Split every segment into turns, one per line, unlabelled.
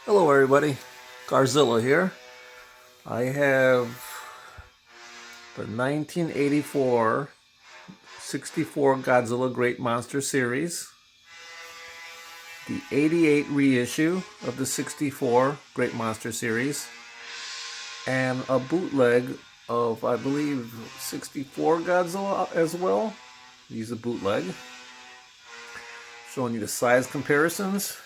Hello everybody, Godzilla here. I have the 1984 64 Godzilla Great Monster Series, the 88 reissue of the 64 Great Monster Series, and a bootleg of, I believe, 64 Godzilla as well. These are bootleg. Showing you the size comparisons.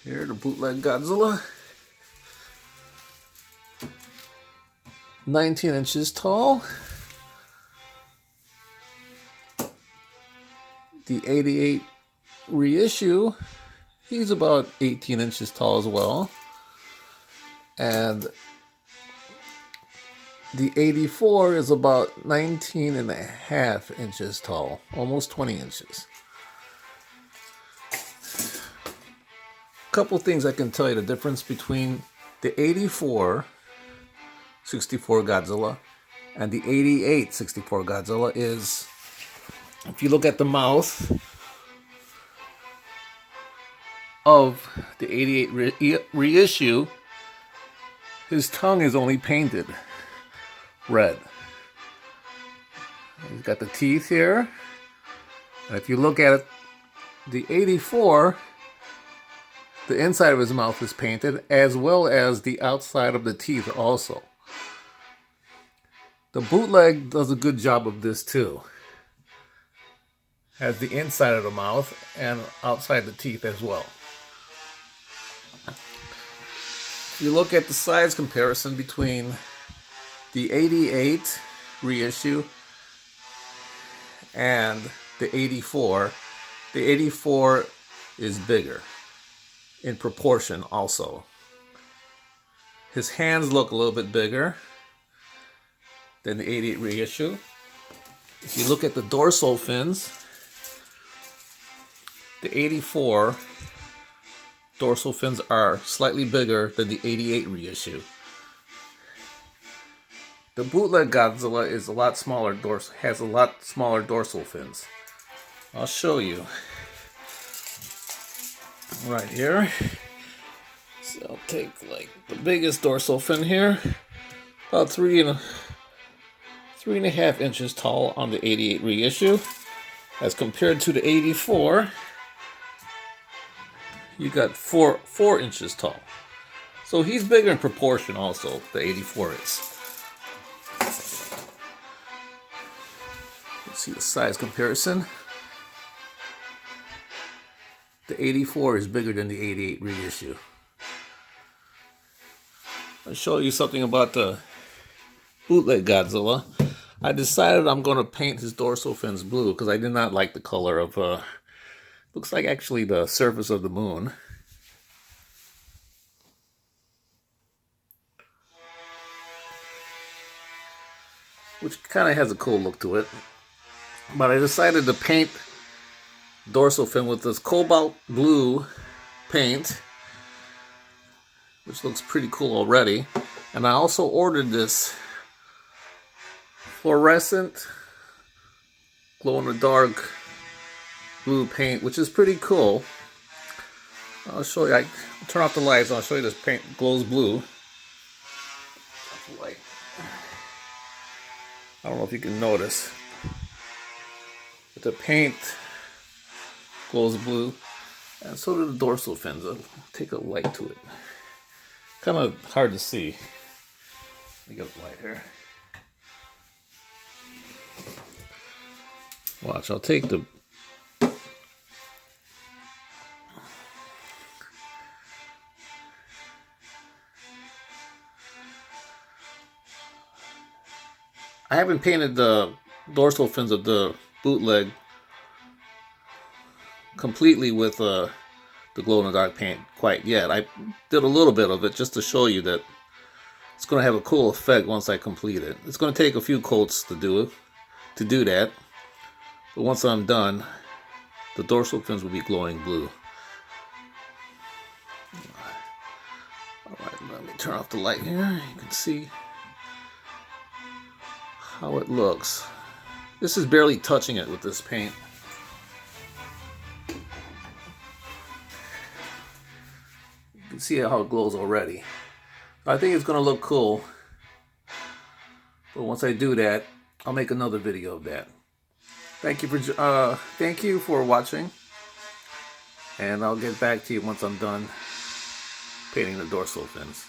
Here, the bootleg Godzilla. 19 inches tall. The 88 reissue, he's about 18 inches tall as well. And the 84 is about 19 and a half inches tall, almost 20 inches. Couple things I can tell you the difference between the 84 64 Godzilla and the 88 64 Godzilla is, if you look at the mouth of the 88 reissue, his tongue is only painted red. He's got the teeth here. And if you look at it, the 84, the inside of his mouth is painted, as well as the outside of the teeth also. The bootleg does a good job of this too. Has the inside of the mouth and outside the teeth as well. If you look at the size comparison between the 88 reissue and the 84 is bigger in proportion also. His hands look a little bit bigger than the 88 reissue. If you look at the dorsal fins, the 84 dorsal fins are slightly bigger than the 88 reissue. The bootleg Godzilla is a lot smaller, has a lot smaller dorsal fins. I'll show you right here. So I'll take like the biggest dorsal fin here, about 3.5 inches tall on the 88 reissue, as compared to the 84. You got 4 inches tall. So he's bigger in proportion also, the 84 is. Let's see the size comparison. The 84 is bigger than the 88 reissue. I'll show you something about the bootleg Godzilla. I decided I'm going to paint his dorsal fins blue because I did not like the color of, looks like actually the surface of the moon. Which kind of has a cool look to it. But I decided to paint dorsal fin with this cobalt blue paint, which looks pretty cool already. And I also ordered this fluorescent glow-in-the-dark blue paint, which is pretty cool. I'll show you. I'll turn off the lights. I'll show you this paint glows blue. Light. I don't know if you can notice, but the paint glows blue, and so do the dorsal fins. I'll take a light to it. Kind of hard to see. Let me get the light here. Watch, I'll take the I haven't painted the dorsal fins of the bootleg completely with the glow-in-the-dark paint quite yet. I did a little bit of it just to show you that it's going to have a cool effect once I complete it. It's going to take a few coats to do that, but once I'm done, the dorsal fins will be glowing blue. Alright, let me turn off the light here. You can see how it looks. This is barely touching it with this paint. can see how it glows already. I think it's going to look cool. But once I do that, I'll make another video of that. Thank you for watching. And I'll get back to you once I'm done painting the dorsal fins.